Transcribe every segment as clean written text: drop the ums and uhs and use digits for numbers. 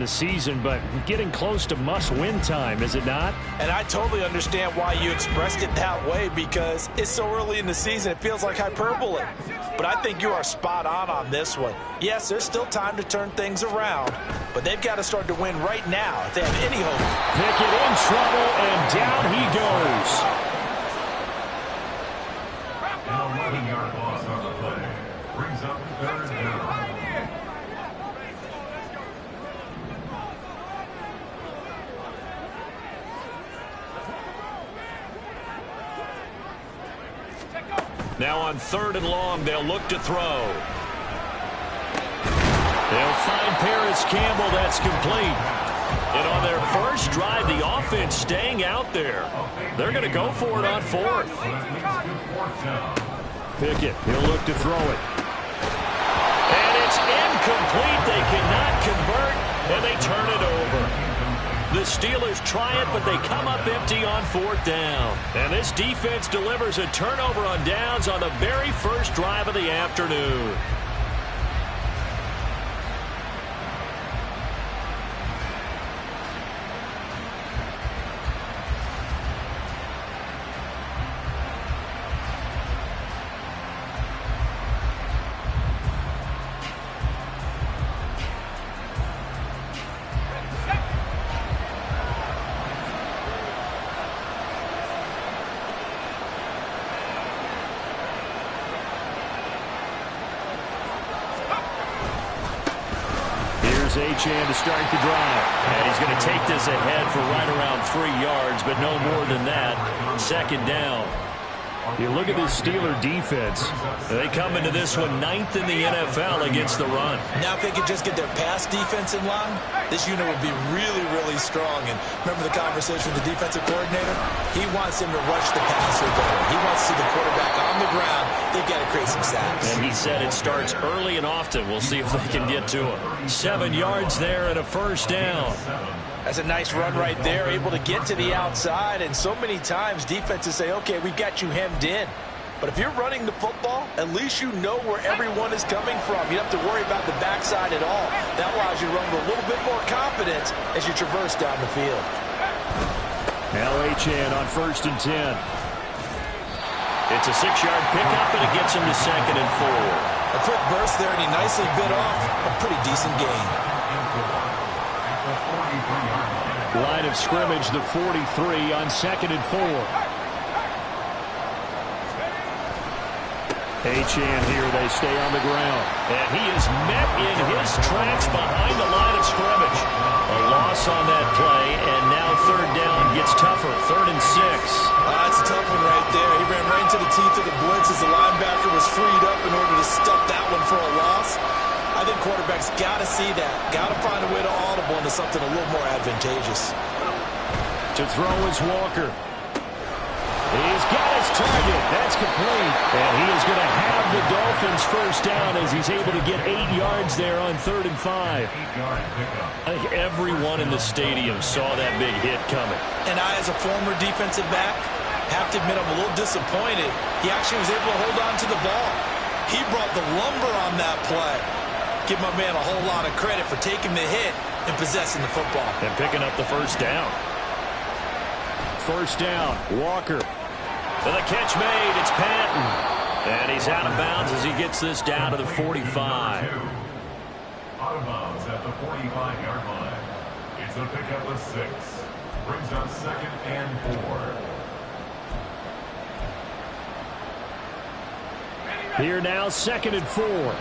the season, but getting close to must-win time, is it not? And I totally understand why you expressed it that way, because it's so early in the season, it feels like hyperbole. But I think you are spot on this one. Yes, there's still time to turn things around, but they've got to start to win right now if they have any hope. Pickett in trouble, and down he goes. An 11-yard loss on the play. Brings up third down. Now on 3rd and long, they'll look to throw. They'll find Paris Campbell. That's complete. And on their first drive, the offense staying out there. They're going to go for it on 4th. Pickett, he'll look to throw it. And it's incomplete. They cannot convert, and they turn it over. The Steelers try it, but they come up empty on 4th down. And this defense delivers a turnover on downs on the very first drive of the afternoon. Achane to start the drive. And he's going to take this ahead for right around 3 yards, but no more than that. 2nd down. You look at this Steeler defense. They come into this one 9th in the NFL against the run. Now if they could just get their pass defense in line, this unit would be really, really strong. And remember the conversation with the defensive coordinator? He wants him to rush the passer better. He wants to see the quarterback on the ground. They've got to create some sacks. And he said it starts early and often. We'll see if they can get to him. 7 yards there and a 1st down. That's a nice run right there, able to get to the outside. And so many times defenses say, okay, we've got you hemmed in. But if you're running the football, at least you know where everyone is coming from. You don't have to worry about the backside at all. That allows you to run with a little bit more confidence as you traverse down the field. Now Achane on 1st and 10. It's a 6-yard pickup, and it gets him to 2nd and 4. A quick burst there, and he nicely bit off a pretty decent gain. Line of scrimmage, the 43 on 2nd and 4. Achane here, they stay on the ground. And he is met in his tracks behind the line of scrimmage. A loss on that play, and now 3rd down gets tougher. 3rd and 6. That's a tough one right there. He ran right into the teeth of the blitz as the linebacker was freed up in order to stuff that one for a loss. I think quarterbacks got to see that. Got to find a way to audible into something a little more advantageous. To throw is Walker. He's got his target. That's complete. And he is going to have the Dolphins 1st down as he's able to get 8 yards there on 3rd and 5. I think everyone in the stadium saw that big hit coming. And I, as a former defensive back, have to admit I'm a little disappointed. He actually was able to hold on to the ball. He brought the lumber on that play. Give my man a whole lot of credit for taking the hit and possessing the football. And picking up the 1st down. 1st down, Walker. And the catch made, it's Patton. And he's out of bounds as he gets this down to the 45. Out of bounds at the 45-yard line. It's a pickup of 6. Brings up 2nd and 4. Here now, 2nd and 4.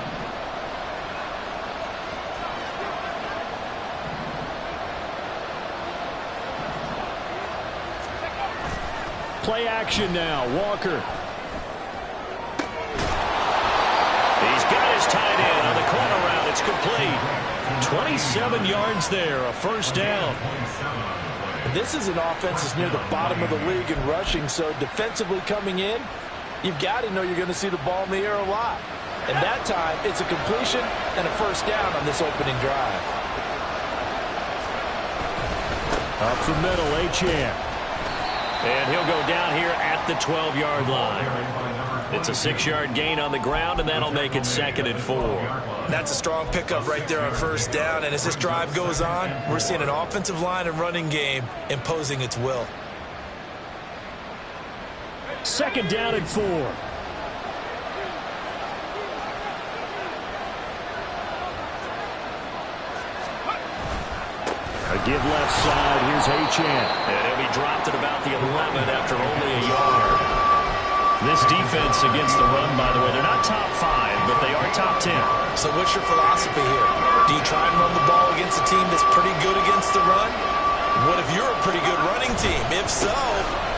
Play action now, Walker. He's got his tight end on the corner route. It's complete. 27 yards there, a 1st down. And this is an offense that's near the bottom of the league in rushing, so defensively coming in, you've got to know you're going to see the ball in the air a lot. And that time, it's a completion and a 1st down on this opening drive. Up the middle, Achane. And he'll go down here at the 12-yard line. It's a 6-yard gain on the ground, and that'll make it 2nd and 4. That's a strong pickup right there on 1st down. And as this drive goes on, we're seeing an offensive line and running game imposing its will. 2nd down and 4. A give left side. Here's Achane. And he'll be dropped at about the 11 after only a yard. This defense against the run, by the way, they're not top 5, but they are top 10. So what's your philosophy here? Do you try and run the ball against a team that's pretty good against the run? What if you're a pretty good running team? If so,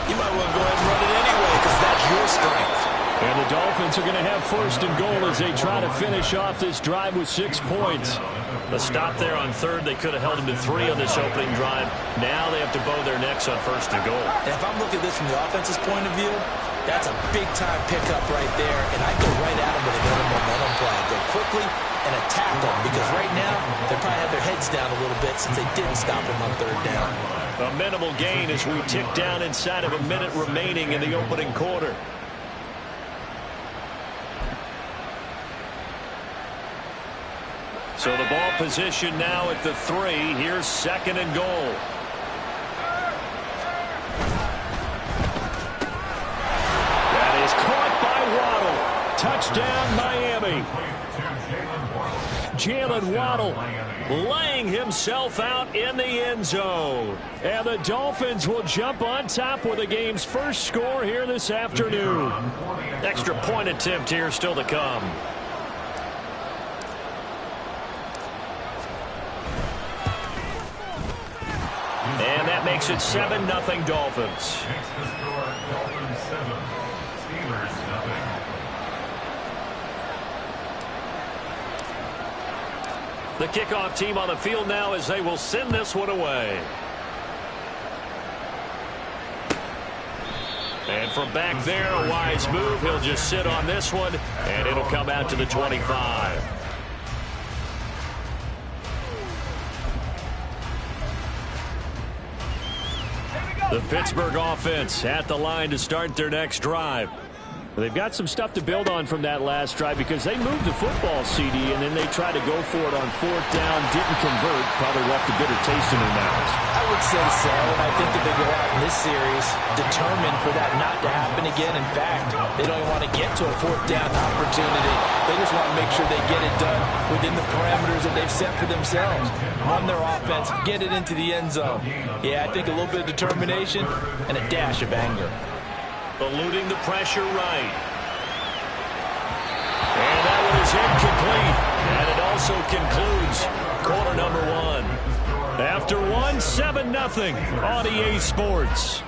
you might want to go ahead and run it anyway because that's your strength. And the Dolphins are going to have 1st and goal as they try to finish off this drive with 6 points. The stop there on 3rd, they could have held them to 3 on this opening drive. Now they have to bow their necks on 1st and goal. And if I'm looking at this from the offense's point of view, that's a big-time pickup right there, and I go right at them with another momentum play. Go quickly and attack them, because right now they probably have their heads down a little bit since they didn't stop them on 3rd down. A minimal gain as we tick down inside of a minute remaining in the opening quarter. So the ball position now at the 3. Here's 2nd and goal. That is caught by Waddle. Touchdown, Miami. Jalen Waddle laying himself out in the end zone. And the Dolphins will jump on top with the game's first score here this afternoon. Extra point attempt here still to come. And that makes it 7-0 Dolphins. Makes the score Dolphins 7, Steelers 0. The kickoff team on the field now as they will send this one away. And from back there, a wise move. He'll just sit on this one, and it'll come out to the 25. The Pittsburgh offense at the line to start their next drive. They've got some stuff to build on from that last drive because they moved the football, CD, and then they tried to go for it on 4th down, didn't convert, probably left a bitter taste in their mouths. I would say so, and I think that they go out in this series determined for that not to happen again. In fact, they don't even want to get to a 4th down opportunity. They just want to make sure they get it done within the parameters that they've set for themselves. Run their offense, get it into the end zone. Yeah, I think a little bit of determination and a dash of anger. Eluding the pressure right. And that one is incomplete. And it also concludes quarter number 1. After 1, 7-0 on EA Sports.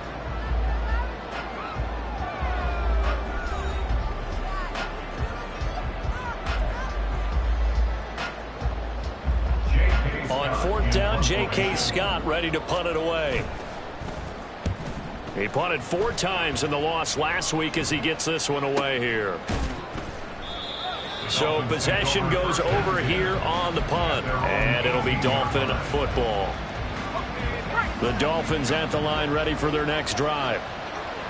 On 4th down, J.K. Scott ready to punt it away. He punted 4 times in the loss last week as he gets this one away here. So possession goes over here on the punt, and it'll be Dolphin football. The Dolphins at the line ready for their next drive.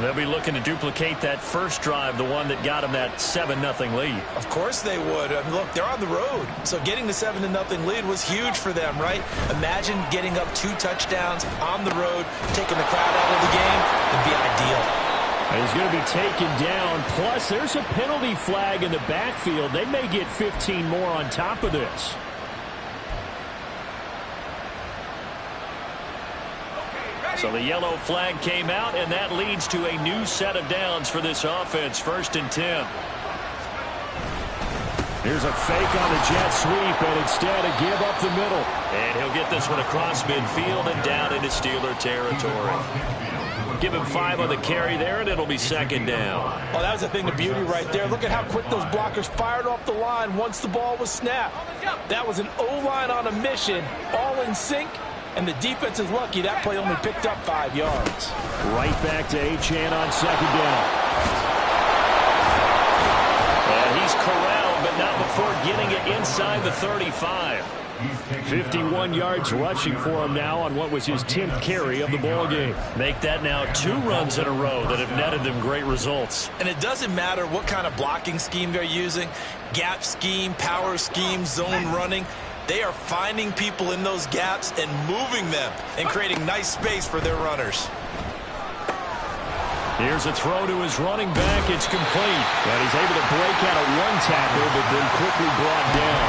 They'll be looking to duplicate that first drive, the one that got them that 7-0 lead. Of course they would. I mean, look, they're on the road. So getting the 7-0 lead was huge for them, right? Imagine getting up 2 touchdowns on the road, taking the crowd out of the game. It'd be ideal. He's going to be taken down. Plus, there's a penalty flag in the backfield. They may get 15 more on top of this. So the yellow flag came out, and that leads to a new set of downs for this offense. 1st and 10. Here's a fake on the jet sweep, and instead a give up the middle. And he'll get this one across midfield and down into Steeler territory. Give him 5 on the carry there, and it'll be 2nd down. Well, that was a thing of beauty right there. Look at how quick those blockers fired off the line once the ball was snapped. That was an O-line on a mission, all in sync. And the defense is lucky that play only picked up 5 yards. Right back to Achane on 2nd down. And he's corralled, but not before getting it inside the 35. 51 yards rushing for him now on what was his 10th carry of the ball game. Make that now 2 runs in a row that have netted them great results. And it doesn't matter what kind of blocking scheme they're using, gap scheme, power scheme, zone running. They are finding people in those gaps and moving them and creating nice space for their runners. Here's a throw to his running back. It's complete. And he's able to break out of 1 tackle, but then quickly brought down.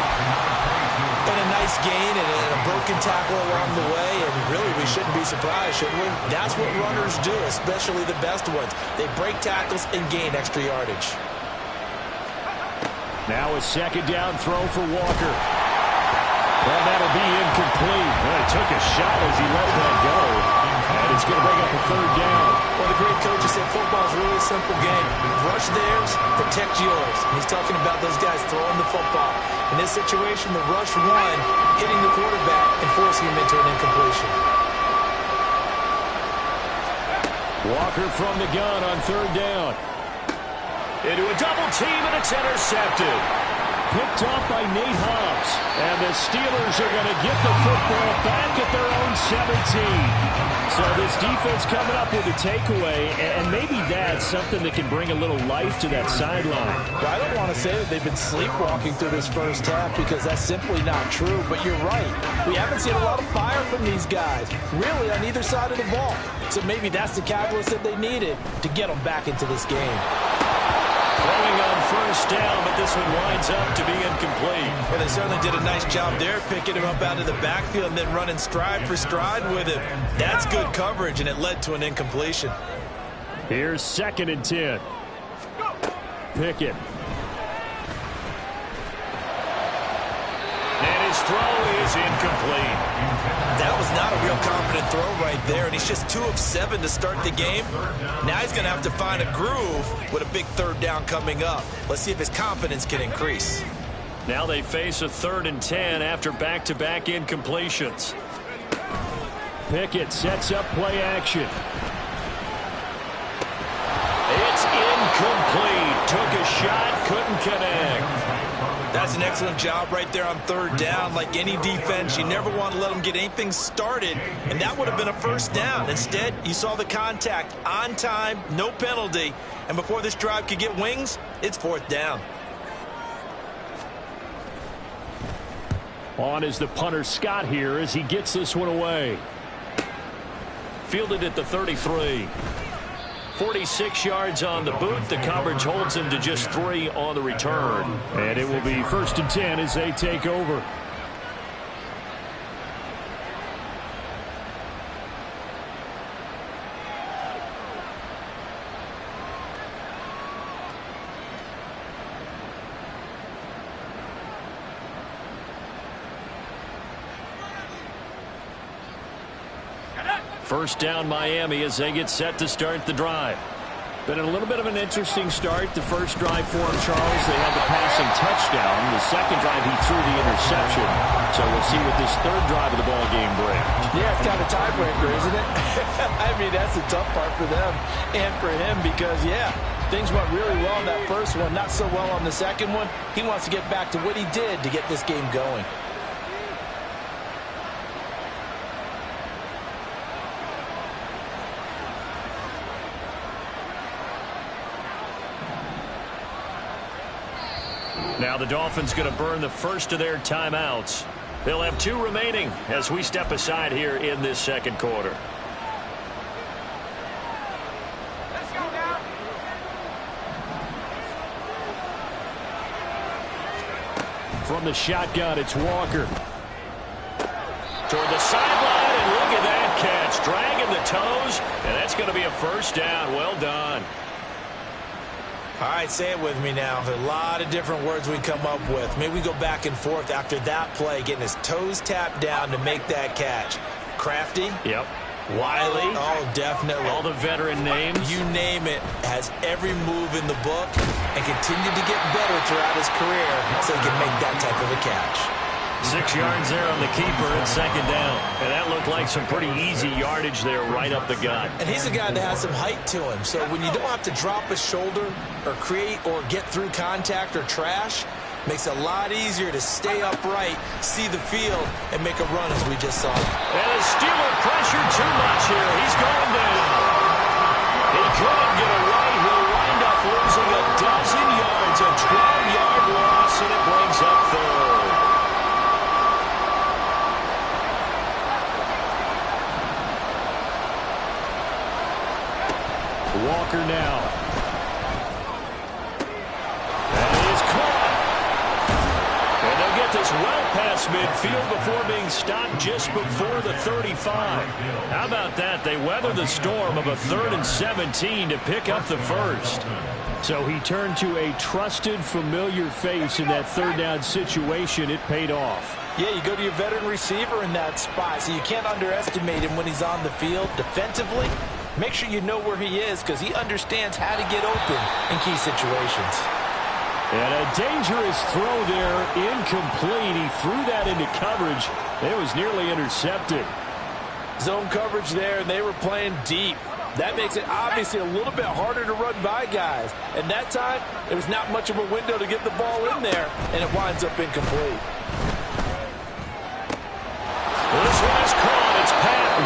And a nice gain and a broken tackle along the way. And really, we shouldn't be surprised, should we? That's what runners do, especially the best ones. They break tackles and gain extra yardage. Now a second down throw for Walker. Well, that'll be incomplete. Well, he took a shot as he let that go. And it's going to bring up a 3rd down. Well, the great coach said football is really a simple game. Rush theirs, protect yours. And he's talking about those guys throwing the football. In this situation, the rush one, hitting the quarterback and forcing him into an incompletion. Walker from the gun on 3rd down. Into a double team, and it's intercepted. Picked off by Nate Hobbs. And the Steelers are going to get the football back at their own 17. So this defense coming up with a takeaway, and maybe that's something that can bring a little life to that sideline. Well, I don't want to say that they've been sleepwalking through this first half because that's simply not true, but you're right. We haven't seen a lot of fire from these guys, really, on either side of the ball. So maybe that's the catalyst that they needed to get them back into this game. Throwing on 1st down, but this one winds up to be incomplete. Well, they certainly did a nice job there, picking him up out of the backfield and then running stride for stride with him. That's good coverage, and it led to an incompletion. Here's 2nd and 10. Pickett. And his throw is incomplete. That was not a real confident throw right there, and he's just 2 of 7 to start the game. Now he's going to have to find a groove with a big 3rd down coming up. Let's see if his confidence can increase. Now they face a 3rd and 10 after back-to-back incompletions. Pickett sets up play action. It's incomplete. Took a shot, couldn't connect. That's an excellent job right there on 3rd down. Like any defense, you never want to let them get anything started, and that would have been a 1st down. Instead, you saw the contact on time, no penalty, and before this drive could get wings, it's 4th down. On is the punter Scott here as he gets this one away. Fielded at the 33. 46 yards on the boot. The coverage holds him to just 3 on the return. And it will be 1st and 10 as they take over. First down Miami as they get set to start the drive. Been a little bit of an interesting start. The first drive for him, Charles, they had the passing touchdown. The second drive, he threw the interception. So we'll see what this 3rd drive of the ball game brings. Yeah, it's kind of a tiebreaker, isn't it? I mean, that's the tough part for them and for him because, yeah, things went really well in that first one, not so well on the second one. He wants to get back to what he did to get this game going. Now the Dolphins going to burn the first of their timeouts. They'll have 2 remaining as we step aside here in this 2nd quarter. Let's go now. From the shotgun, it's Walker. Toward the sideline, and look at that catch. Dragging the toes, and that's going to be a 1st down. Well done. All right, say it with me now. There's a lot of different words we come up with. Maybe we go back and forth after that play, getting his toes tapped down to make that catch. Crafty? Yep. Wiley? Oh, definitely. All the veteran names. You name it. Has every move in the book and continued to get better throughout his career so he can make that type of a catch. 6 yards there on the keeper at 2nd down. And that looked like some pretty easy yardage there right up the gut. And he's a guy that has some height to him. So when you don't have to drop a shoulder or create or get through contact or trash, Makes it a lot easier to stay upright, see the field, and make a run as we just saw. And the Steeler pressured too much here. He's going down. He couldn't get away. He'll wind up losing a dozen yards, a 12-yard loss, and it brings up third. Walker now. That is caught. And they'll get this well past midfield before being stopped just before the 35. How about that? They weather the storm of a 3rd and 17 to pick up the first. So he turned to a trusted, familiar face in that 3rd down situation. It paid off. Yeah, you go to your veteran receiver in that spot, so you can't underestimate him when he's on the field defensively. Make sure you know where he is because he understands how to get open in key situations. And a dangerous throw there, incomplete. He threw that into coverage. It was nearly intercepted. Zone coverage there, and they were playing deep. That makes it obviously a little bit harder to run by guys. And that time, there was not much of a window to get the ball in there, and it winds up incomplete. This one is caught. It's Patton.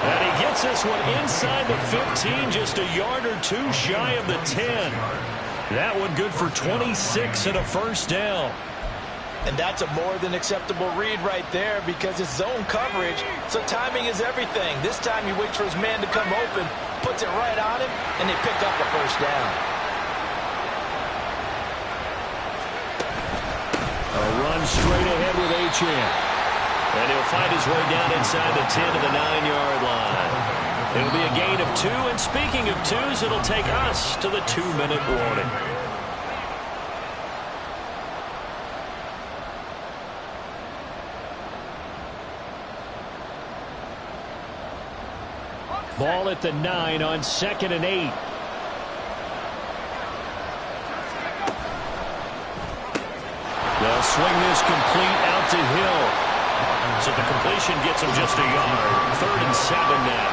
And he gets this one inside the 15, just a yard or two shy of the 10. That one good for 26 and a first down. And that's a more than acceptable read right there because it's zone coverage, so timing is everything. This time he waits for his man to come open, puts it right on him, and they pick up a first down. A run straight ahead with Achane. And he'll find his way down inside the 10 to the 9-yard line. It'll be a gain of 2, and speaking of 2s, it'll take us to the 2-minute warning. Ball at the 9 on 2nd and 8. They'll swing this complete out to Hill. So the completion gets him just a yard. 3rd and 7 now.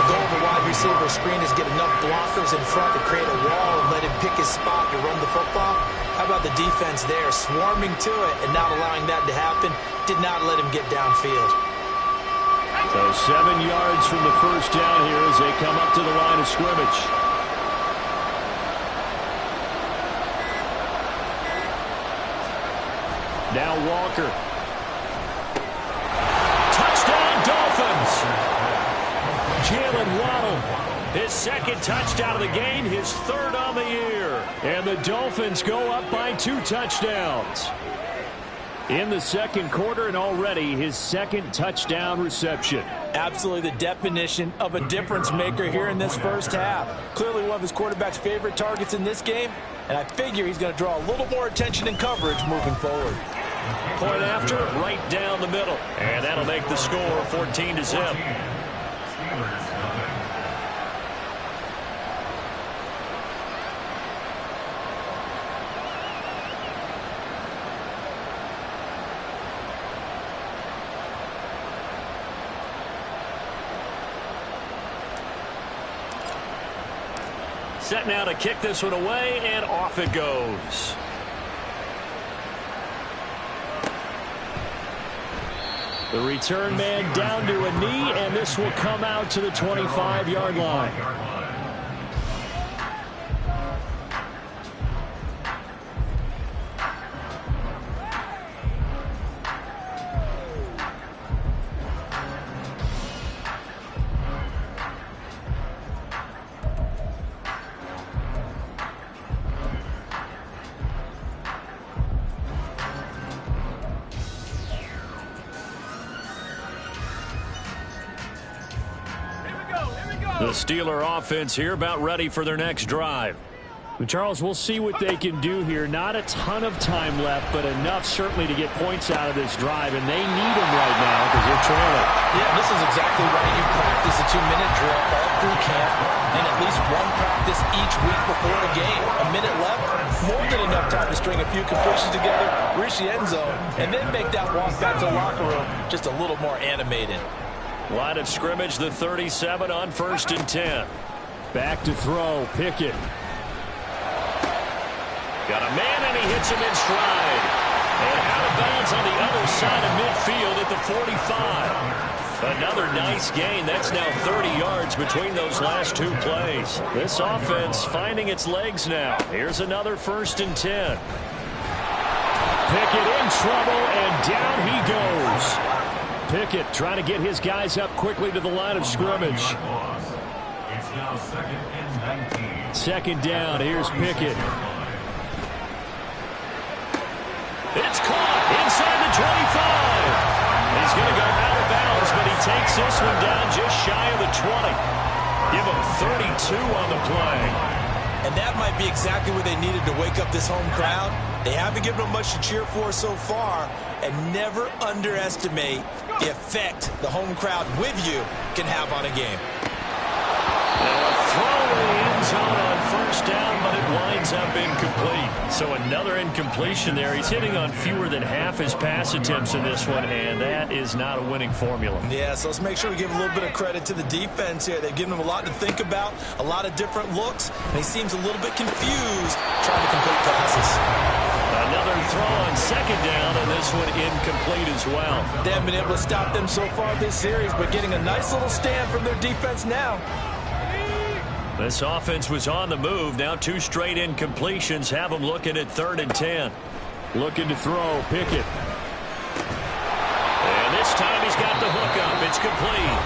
The goal of the wide receiver screen is get enough blockers in front to create a wall and let him pick his spot to run the football. How about the defense there, swarming to it and not allowing that to happen? Did not let him get downfield. So 7 yards from the first down here as they come up to the line of scrimmage. Now Walker. Touchdown Dolphins. Jalen Waddle, his 2nd touchdown of the game, his 3rd on the year. And the Dolphins go up by 2 touchdowns. In the 2nd quarter, and already his 2nd touchdown reception. Absolutely the definition of a difference maker here in this first half. Clearly one of his quarterback's favorite targets in this game, and I figure he's going to draw a little more attention and coverage moving forward. Point after, right down the middle. And that'll make the score 14-0. Set now to kick this one away, and off it goes. The return man down to a knee, and this will come out to the 25-yard line. The Steeler offense here about ready for their next drive. But Charles, we'll see what they can do here. Not a ton of time left, but enough certainly to get points out of this drive, and they need them right now because they're trailing. Yeah, this is exactly right. You practice a 2-minute drill all through camp, and at least one practice each week before a game. A minute left, more than enough time to string a few completions together, reach the end zone, and then make that walk back to the locker room just a little more animated. Line of scrimmage, the 37 on 1st and 10. Back to throw, Pickett. Got a man, and he hits him in stride. And out of bounds on the other side of midfield at the 45. Another nice gain. That's now 30 yards between those last two plays. This offense finding its legs now. Here's another 1st and 10. Pickett in trouble, and down he goes. Pickett trying to get his guys up quickly to the line of scrimmage. It's now 2nd and 19. 2nd down. Here's Pickett. It's caught inside the 25. He's going to go out of bounds, but he takes this one down just shy of the 20. Give him 32 on the play. And that might be exactly what they needed to wake up this home crowd. They haven't given them much to cheer for so far, and never underestimate the effect the home crowd with you can have on a game. Now a throw in the end zone on 1st down, but it winds up incomplete. So another incompletion there. He's hitting on fewer than half his pass attempts in this one, and that is not a winning formula. Yeah, so let's make sure we give a little bit of credit to the defense here. They've given him a lot to think about, a lot of different looks, and he seems a little bit confused trying to complete passes. Another throw on 2nd down, and this one incomplete as well. They haven't been able to stop them so far this series, but getting a nice little stand from their defense now. This offense was on the move. Now 2 straight incompletions have them looking at 3rd and 10. Looking to throw, Pickett. And this time he's got the hook up. It's complete.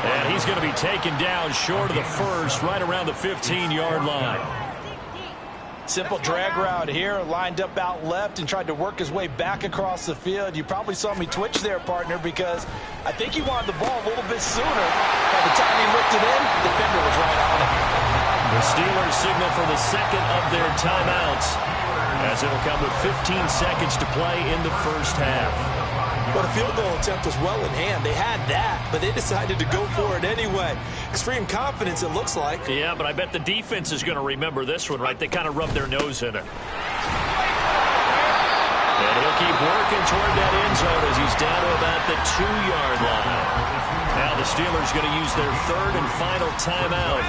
And he's going to be taken down short of the 1st, right around the 15-yard line. Simple drag route here, lined up out left and tried to work his way back across the field. You probably saw me twitch there, partner, because I think he wanted the ball a little bit sooner. By the time he looked it in, the defender was right on it. The Steelers signal for the 2nd of their timeouts, as it'll come with 15 seconds to play in the 1st half. Well, the field goal attempt was well in hand. They had that, but they decided to go for it anyway. Extreme confidence, it looks like. Yeah, but I bet the defense is going to remember this one, right? They kind of rubbed their nose in it. And he'll keep working toward that end zone as he's down to about the 2-yard line. Now the Steelers going to use their 3rd and final timeout.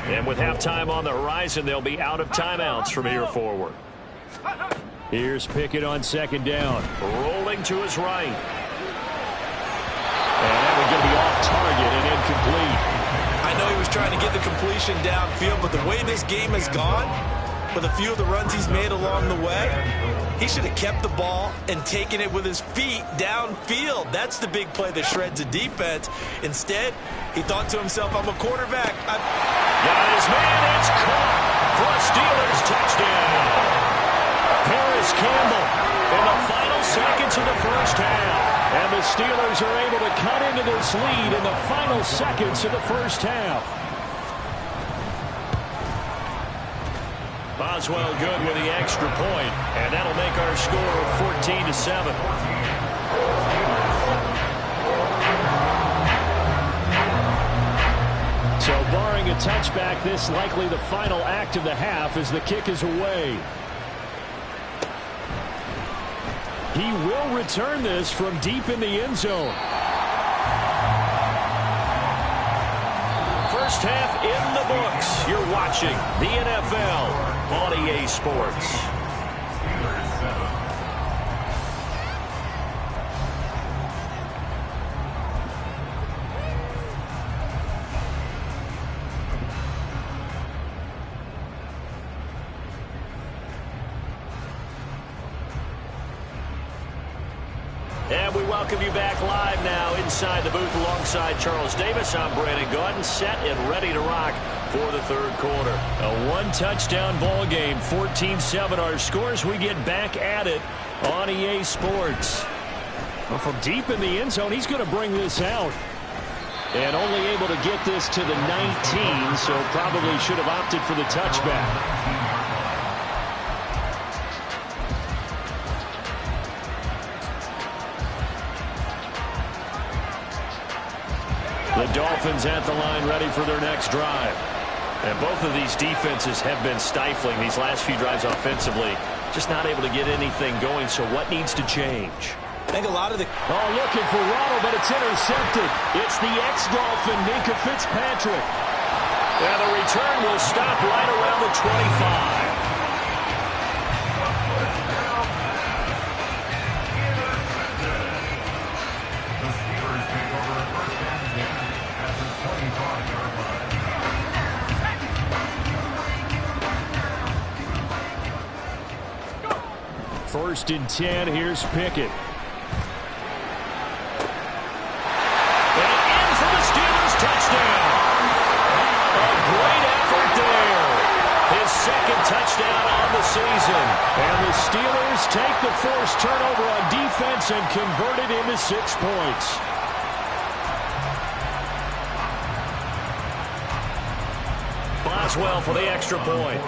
And with halftime on the horizon, they'll be out of timeouts from here forward. Here's Pickett on 2nd down. Rolling to his right. And that one's going to be off target and incomplete. I know he was trying to get the completion downfield, but the way this game has gone, with a few of the runs he's made along the way, he should have kept the ball and taken it with his feet downfield. That's the big play that shreds a defense. Instead, he thought to himself, I'm a quarterback. Got his man. It's caught for a Steelers touchdown. Paris Campbell in the final seconds of the 1st half. And the Steelers are able to cut into this lead in the final seconds of the 1st half. Boswell good with the extra point, and that'll make our score 14-7. So barring a touchback, this likely the final act of the half as the kick is away. He will return this from deep in the end zone. First half in the books. You're watching the NFL on EA Sports. And we welcome you back live now inside the booth alongside Charles Davis. I'm Brandon Gaudin, set and ready to rock for the 3rd quarter. A 1-touchdown ball game, 14-7 our scores. We get back at it on EA Sports. Well, from deep in the end zone, he's going to bring this out. And only able to get this to the 19, so probably should have opted for the touchback. The Dolphins at the line ready for their next drive. And both of these defenses have been stifling these last few drives offensively. Just not able to get anything going, so what needs to change? I think a lot of the... Oh, looking for Ronald, but it's intercepted. It's the ex-Dolphin, Minkah Fitzpatrick. And the return will stop right around the 25. 1st and 10. Here's Pickett. And in for the Steelers touchdown. A great effort there. His 2nd touchdown on the season. And the Steelers take the forced turnover on defense and convert it into 6 points. Boswell for the extra point.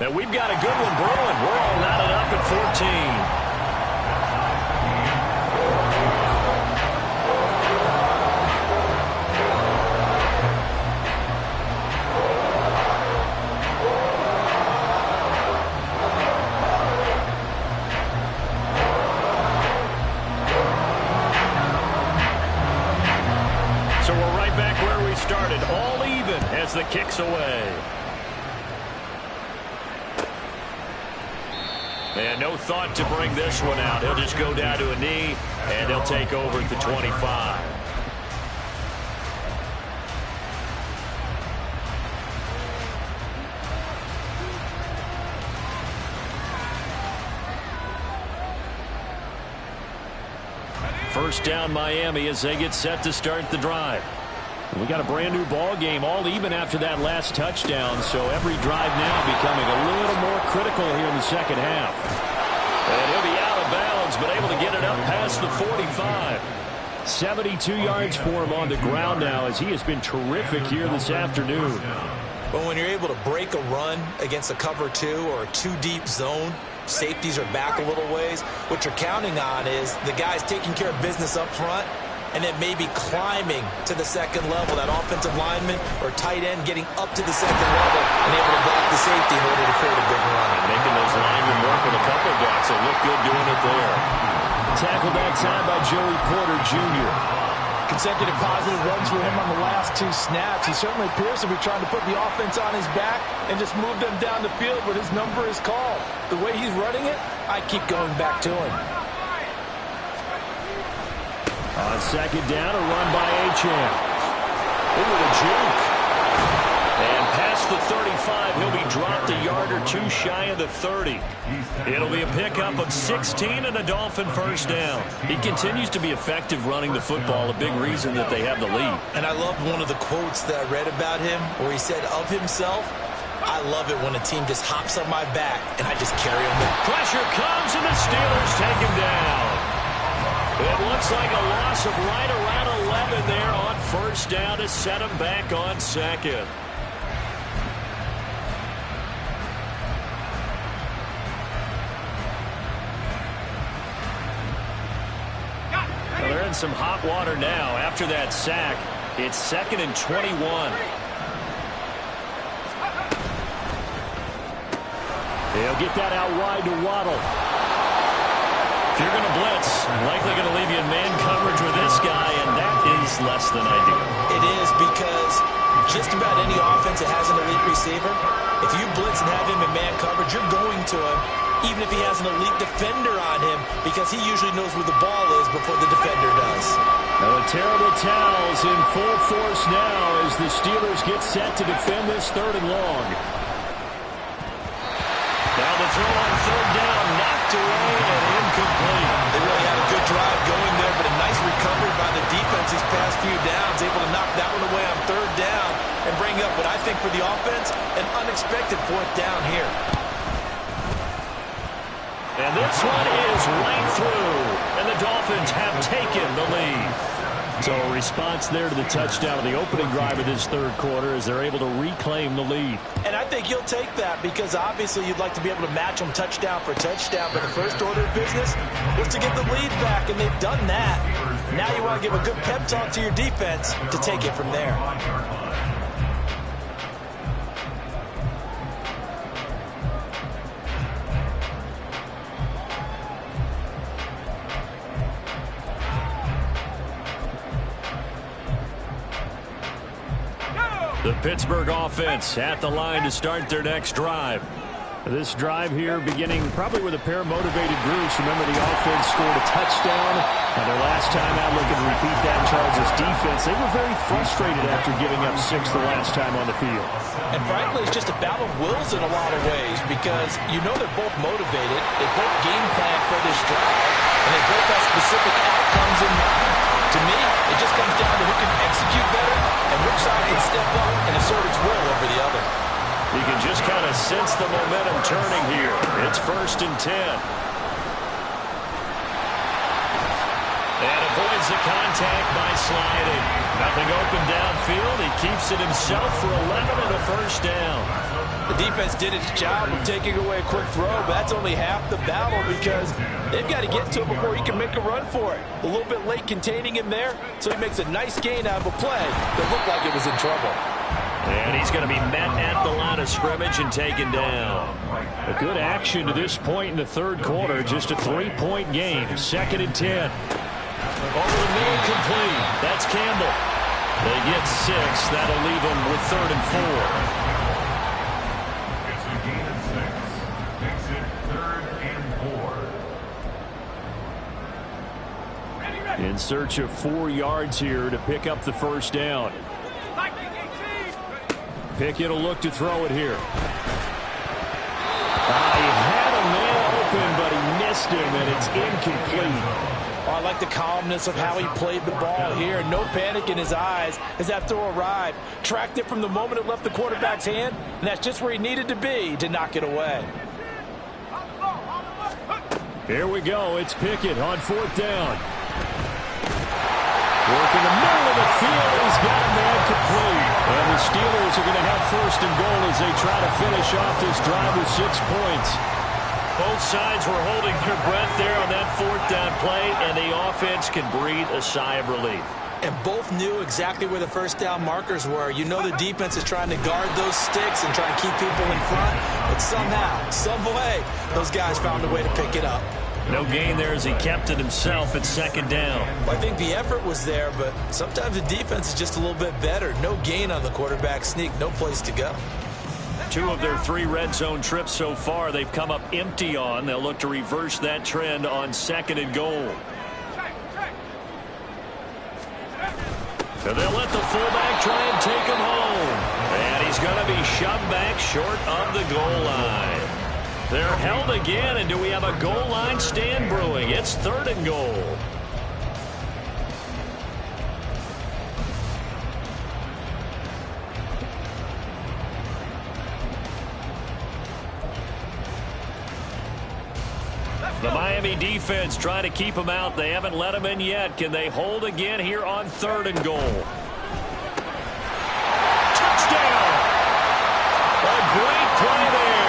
And we've got a good one brewing. We're all knotted up at 14. So we're right back where we started, all even as the kick's away. And no thought to bring this one out. He'll just go down to a knee, and they'll take over at the 25. First down Miami as they get set to start the drive. We got a brand new ball game, all even after that last touchdown, so every drive now becoming a little more critical here in the 2nd half. And he'll be out of bounds, but able to get it up past the 45. 72 yards for him on the ground now, as he has been terrific here this afternoon. But when you're able to break a run against a cover 2 or a 2-deep zone, safeties are back a little ways. What you're counting on is the guys taking care of business up front and then maybe climbing to the 2nd level, that offensive lineman or tight end getting up to the 2nd level and able to block the safety in order to create a big run. Making those linemen work with a couple of guys that look good doing it there. Tackled that time by Joey Porter Jr. Consecutive positive runs for him on the last 2 snaps. He certainly appears to be trying to put the offense on his back and just move them down the field, but his number is called. The way he's running it, I keep going back to him. On 2nd down, a run by Achane. Ooh, the juke. And past the 35, he'll be dropped a yard or 2 shy of the 30. It'll be a pickup of 16 and a Dolphin first down. He continues to be effective running the football, a big reason that they have the lead. And I love one of the quotes that I read about him where he said of himself, I love it when a team just hops on my back and I just carry him in. Pressure comes and the Steelers take him down. It looks like a loss of right around 11 there on first down to set him back on 2nd. Well, they're in some hot water now. After that sack, it's 2nd and 21. They'll get that out wide to Waddle. If you're going to blitz, likely going to leave you in man coverage with this guy, and that is less than ideal. It is, because just about any offense that has an elite receiver, if you blitz and have him in man coverage, you're going to him, even if he has an elite defender on him, because he usually knows where the ball is before the defender does. Now the terrible towels in full force now as the Steelers get set to defend this 3rd and long. Now the throw on 3rd down, knocked away and incomplete. They really had a good drive going there, but a nice recovery by the defense these past few downs, able to knock that one away on 3rd down and bring up what I think for the offense, an unexpected 4th down here. And this one is right through, and the Dolphins have taken the lead. So a response there to the touchdown of the opening drive of this 3rd quarter as they're able to reclaim the lead. And I think you'll take that because obviously you'd like to be able to match them touchdown for touchdown, but the first order of business was to get the lead back, and they've done that. Now you want to give a good pep talk to your defense to take it from there. The Pittsburgh offense at the line to start their next drive. This drive here beginning probably with a pair of motivated groups. Remember, the offense scored a touchdown. And their last time out, looking to repeat that Chargers defense. They were very frustrated after giving up 6 the last time on the field. And frankly, it's just a battle of wills in a lot of ways because you know they're both motivated. They both game plan for this drive. And they both have specific outcomes in mind. To me, it just comes down to who can execute better and which side can step up and assert its will over the other. You can just kind of sense the momentum turning here. It's 1st and 10. And avoids the contact by sliding. Nothing open downfield. He keeps it himself for 11 and a 1st down. The defense did its job of taking away a quick throw, but that's only half the battle because they've got to get to him before he can make a run for it. A little bit late containing him there, so he makes a nice gain out of a play that looked like it was in trouble. And he's going to be met at the line of scrimmage and taken down. A good action to this point in the 3rd quarter. Just a 3-point game. 2nd and 10. Over the middle, complete. That's Campbell. They get 6. That'll leave them with 3rd and 4. It's a gain of 6. Makes it 3rd and 4. In search of 4 yards here to pick up the 1st down. Pickett will look to throw it here. He had a man open, but he missed him, and it's incomplete. Oh, I like the calmness of how he played the ball here. No panic in his eyes as that throw arrived. Tracked it from the moment it left the quarterback's hand, and that's just where he needed to be to knock it away. Here we go. It's Pickett on 4th down. Work in the middle of the field. He's got a man complete. And the Steelers are going to have 1st and goal as they try to finish off this drive with 6 points. Both sides were holding their breath there on that 4th down play, and the offense can breathe a sigh of relief. And both knew exactly where the 1st down markers were. You know the defense is trying to guard those sticks and try to keep people in front. But somehow, some way, those guys found a way to pick it up. No gain there as he kept it himself at 2nd down. Well, I think the effort was there, but sometimes the defense is just a little bit better. No gain on the quarterback sneak, no place to go. 2 of their 3 red zone trips so far they've come up empty on. They'll look to reverse that trend on 2nd and goal. So they'll let the fullback try and take him home. And he's going to be shoved back short of the goal line. They're held again, and do we have a goal line stand brewing? It's 3rd and goal. The Miami defense trying to keep him out. They haven't let him in yet. Can they hold again here on 3rd and goal? Touchdown! A great play there.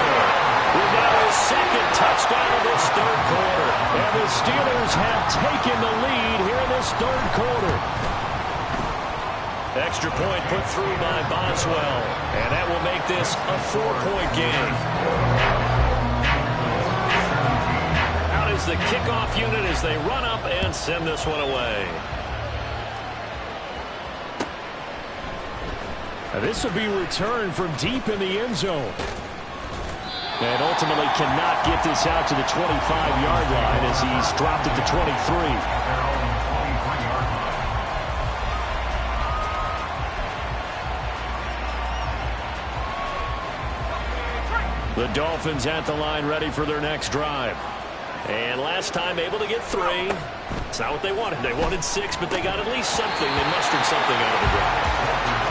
With now his 2nd touchdown of this 3rd quarter. And the Steelers have taken the lead here in this 3rd quarter. Extra point put through by Boswell. And that will make this a 4-point game. Out is the kickoff unit as they run up and send this one away. Now this will be returned from deep in the end zone. And ultimately cannot get this out to the 25-yard line as he's dropped at the 23. The Dolphins at the line ready for their next drive. And last time able to get 3. It's not what they wanted. They wanted 6, but they got at least something. They mustered something out of the drive.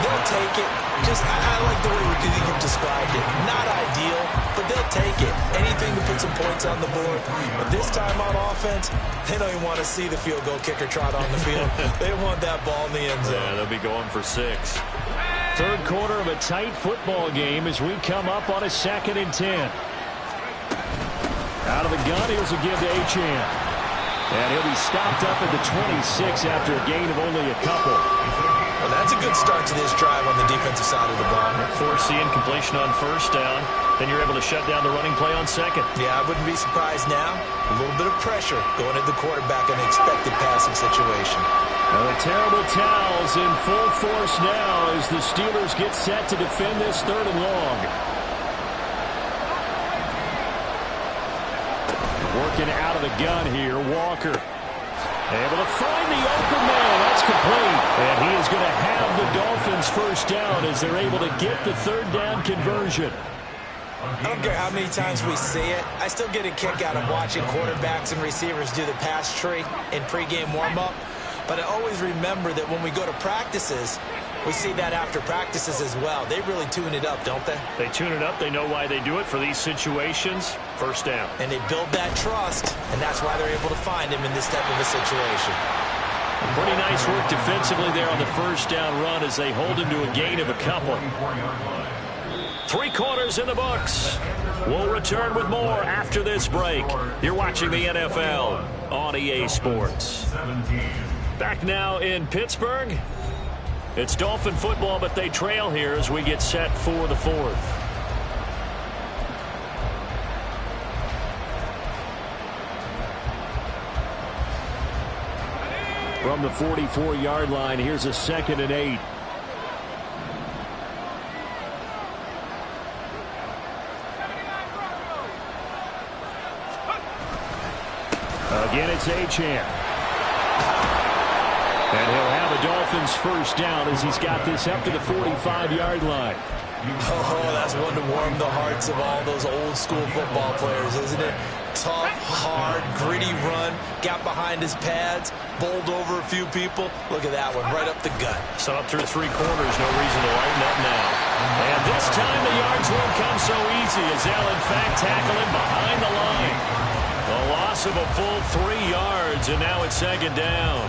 They'll take it. I like the way you've described it. Not ideal, but they'll take it. Anything to put some points on the board. But this time on offense, they don't even want to see the field goal kicker trot on the field. They want that ball in the end zone. Yeah, they'll be going for 6. 3rd quarter of a tight football game as we come up on a 2nd and 10. Out of the gun, here's a give to Achane. And he'll be stopped up at the 26 after a gain of only a couple. Well, that's a good start to this drive on the defensive side of the ball. Force the incompletion on 1st down. Then you're able to shut down the running play on 2nd. Yeah, I wouldn't be surprised now. A little bit of pressure going at the quarterback in the expected passing situation. Now the terrible towels in full force now as the Steelers get set to defend this 3rd and long. looking out of the gun here. Walker able to find the open man. That's complete. And he is going to have the Dolphins first down as they're able to get the third down conversion. I don't care how many times we see it. I still get a kick out of watching quarterbacks and receivers do the pass tree in pregame warm-up. But I always remember that when we go to practices, we see that after practices as well. They really tune it up, don't they? They tune it up. They know why they do it for these situations. First down. And they build that trust, and that's why they're able to find him in this type of a situation. Pretty nice work defensively there on the first down run as they hold him to a gain of a couple. 3 quarters in the books. We'll return with more after this break. You're watching the NFL on EA Sports. Back now in Pittsburgh. It's Dolphin football, but they trail here as we get set for the fourth. From the 44-yard line, here's a 2nd and 8. Again, it's Achane. And he'll have the Dolphins first down as he's got this up to the 45-yard line. Oh, that's one to warm the hearts of all those old-school football players, isn't it? Tough, hard, gritty run, got behind his pads, bowled over a few people. Look at that one, right up the gut. So up through 3 quarters, no reason to lighten up now. And this time the yards won't come so easy as they'll in fact tackle him behind the line. A loss of a full 3 yards, and now it's 2nd down.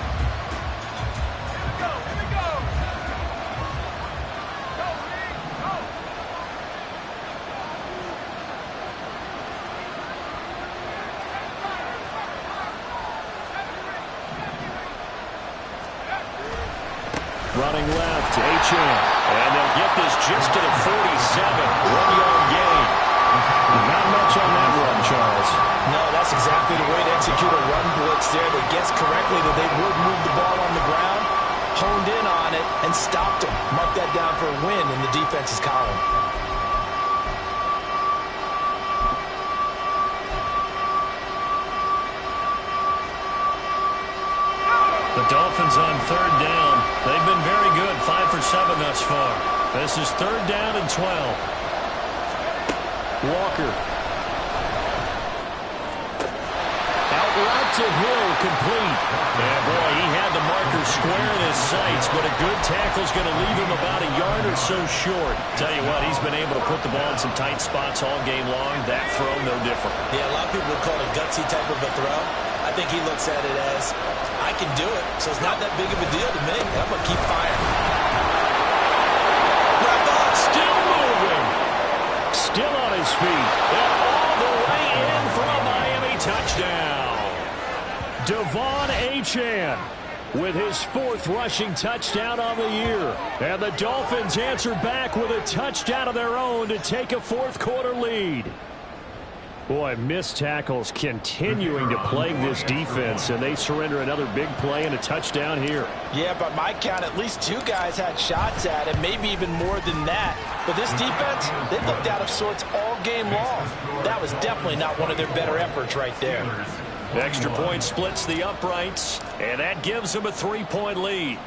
Running left, Achane. And they'll get this just to the 47. 1-yard gain. Not much on that run, Charles. No, that's exactly the way to execute a run blitz there that gets correctly that they would move the ball on the ground, honed in on it, and stopped him. Mark that down for a win in the defense's column. The Dolphins on 3rd down. They've been very good, 5 for 7 thus far. This is 3rd down and 12. Walker. Out route to Hill, complete. Yeah, boy, he had the marker square in his sights, but a good tackle's going to leave him about a yard or so short. Tell you what, he's been able to put the ball in some tight spots all game long. That throw, no different. Yeah, a lot of people would call it a gutsy type of a throw. I think he looks at it as, I can do it, so it's not that big of a deal to me. I'm going to keep firing. Still moving. Still on his feet. And all the way in for a Miami touchdown. Devon Achane with his 4th rushing touchdown on the year. And the Dolphins answer back with a touchdown of their own to take a 4th quarter lead. Boy, missed tackles continuing to plague this defense, and they surrender another big play and a touchdown here. Yeah, by my count, at least 2 guys had shots at it, maybe even more than that. But this defense, they looked out of sorts all game long. That was definitely not one of their better efforts right there. Extra point splits the uprights, and that gives them a 3-point lead.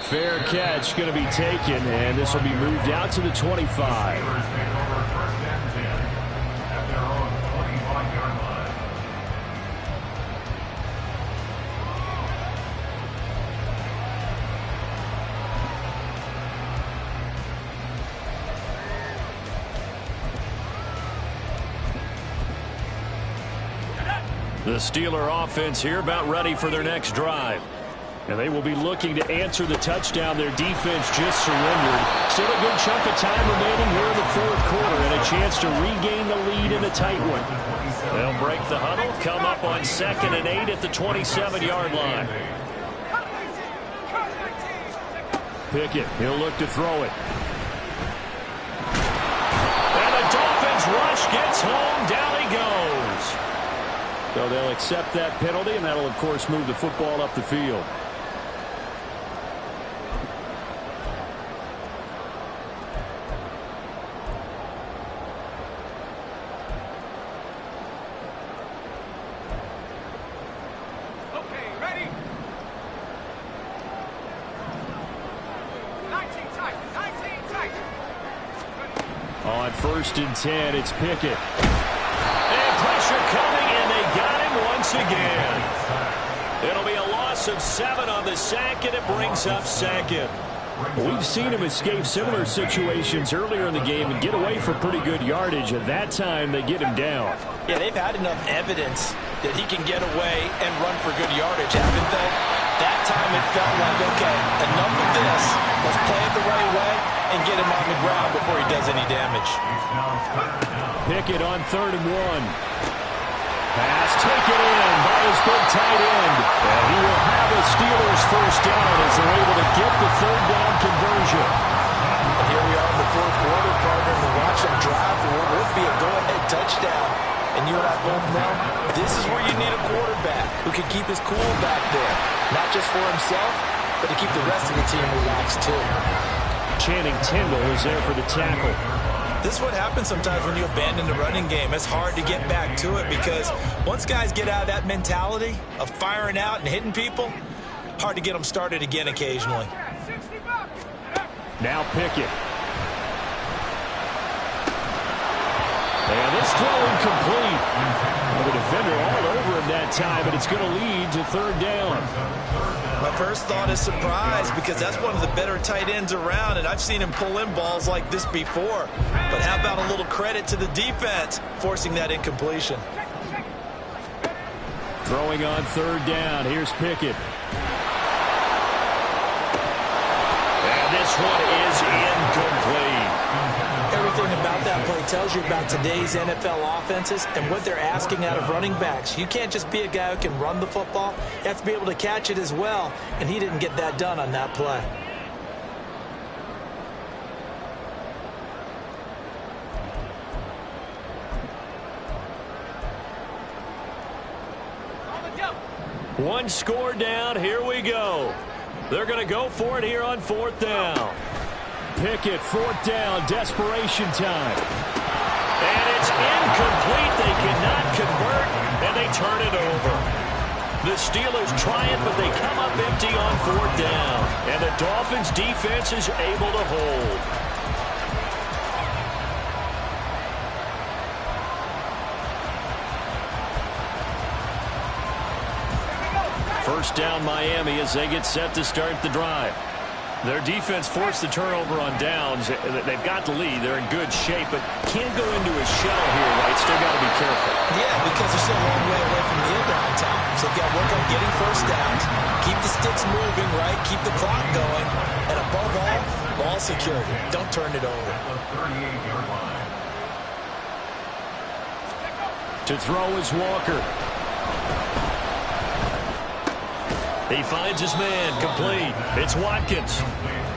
Fair catch going to be taken, and this will be moved out to the 25. The Steeler offense here about ready for their next drive. And they will be looking to answer the touchdown their defense just surrendered. Still a good chunk of time remaining here in the 4th quarter and a chance to regain the lead in a tight one. They'll break the huddle, come up on 2nd and 8 at the 27-yard line. Pickett, he'll look to throw it. And the Dolphins rush gets home, down he goes. So they'll accept that penalty, and that'll, of course, move the football up the field. first and 10. It's Pickett. And pressure coming, and they got him once again. It'll be a loss of 7 on the sack, and it brings up second. We've seen him escape similar situations earlier in the game and get away for pretty good yardage. At that time, they get him down. Yeah, they've had enough evidence that he can get away and run for good yardage, haven't they? That time it felt like, okay, enough of this. Let's play it the right way and get him on the ground before he does any damage. Pickett on 3rd and 1. Pass taken in by his big tight end. And he will have a Steelers first down as they're able to get the 3rd down conversion. And here we are in the 4th quarter, partner, and watch them drive for what would be a go-ahead touchdown. And you and I both know this is where you need a quarterback who can keep his cool back there. Not just for himself, but to keep the rest of the team relaxed too. Channing Tindall is there for the tackle. This is what happens sometimes when you abandon the running game. It's hard to get back to it because once guys get out of that mentality of firing out and hitting people, hard to get them started again occasionally. Now Pickett. And this throw incomplete. The defender all over him that time, but it's going to lead to 3rd down. My first thought is surprise because that's one of the better tight ends around, and I've seen him pull in balls like this before. But how about a little credit to the defense forcing that incompletion? Throwing on 3rd down. Here's Pickett. And this one is incomplete. Everything about that play tells you about today's NFL offenses and what they're asking out of running backs. You can't just be a guy who can run the football. You have to be able to catch it as well, and he didn't get that done on that play. One score down. Here we go. They're going to go for it here on 4th down. Pickett, 4th down, desperation time. And it's incomplete. They cannot convert, and they turn it over. The Steelers try it, but they come up empty on 4th down. And the Dolphins' defense is able to hold. First down Miami as they get set to start the drive. Their defense forced the turnover on downs. They've got the lead. They're in good shape, but can't go into a shell here, right? Still got to be careful. Yeah, because they're still a long way away from the end-round time. So they've got to work on getting first downs, keep the sticks moving, right? Keep the clock going. And above all, ball security. Don't turn it over. To throw is Walker. He finds his man, complete. It's Watkins.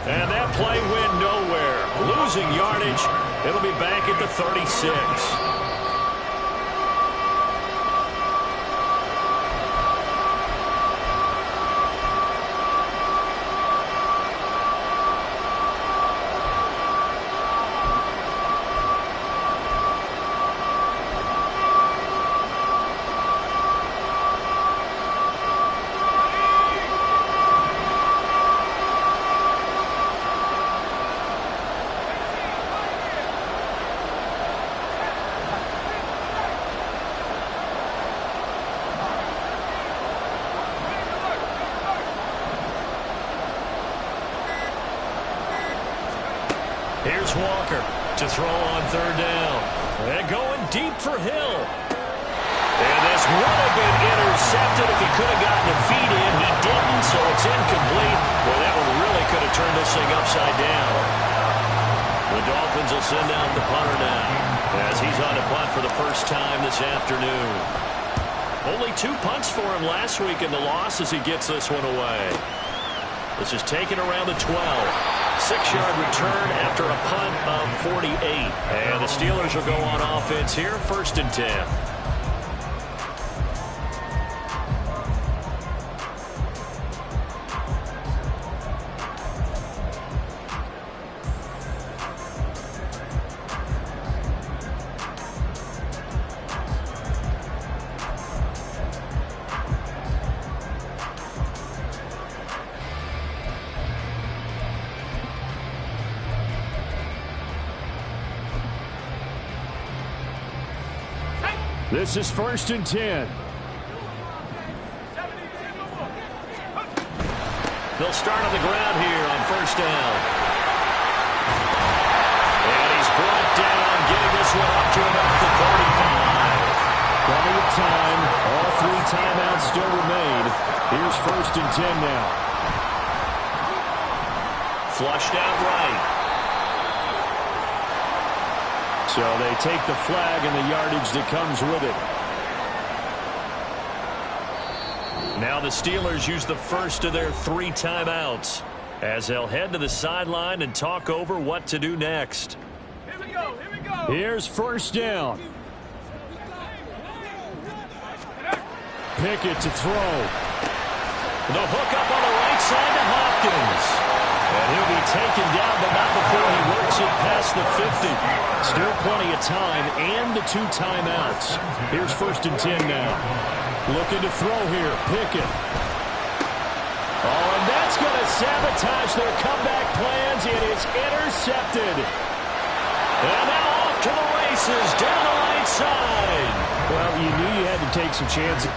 And that play went nowhere. Losing yardage. It'll be back at the 36. Here's Walker to throw on 3rd down. And going deep for Hill. And this would have been intercepted if he could have gotten a feet in. He didn't, so it's incomplete. Well, that one really could have turned this thing upside down. The Dolphins will send out the punter now as he's on a punt for the first time this afternoon. Only 2 punts for him last week in the loss as he gets this one away. This is taken around the 12. 6-yard return after a punt of 48. And the Steelers will go on offense here, 1st and 10. This is 1st and 10. They'll start on the ground here on 1st down. And he's brought down, getting this one up to about the 35. Plenty of time. All 3 timeouts still remain. Here's 1st and 10 now. Flushed out right. So they take the flag and the yardage that comes with it. Now the Steelers use the first of their 3 timeouts as they'll head to the sideline and talk over what to do next. Here we go. Here we go. Here's 1st down. Pickett to throw. The hook up on the right side to Hopkins. And he'll be taken down, but not before he works it past the 50. Still plenty of time and the 2 timeouts. Here's 1st and 10 now. Looking to throw here. Pickett. Oh, and that's going to sabotage their comeback plans. It is intercepted. And now off to the races down the right side. Well, you knew you had to take some chances.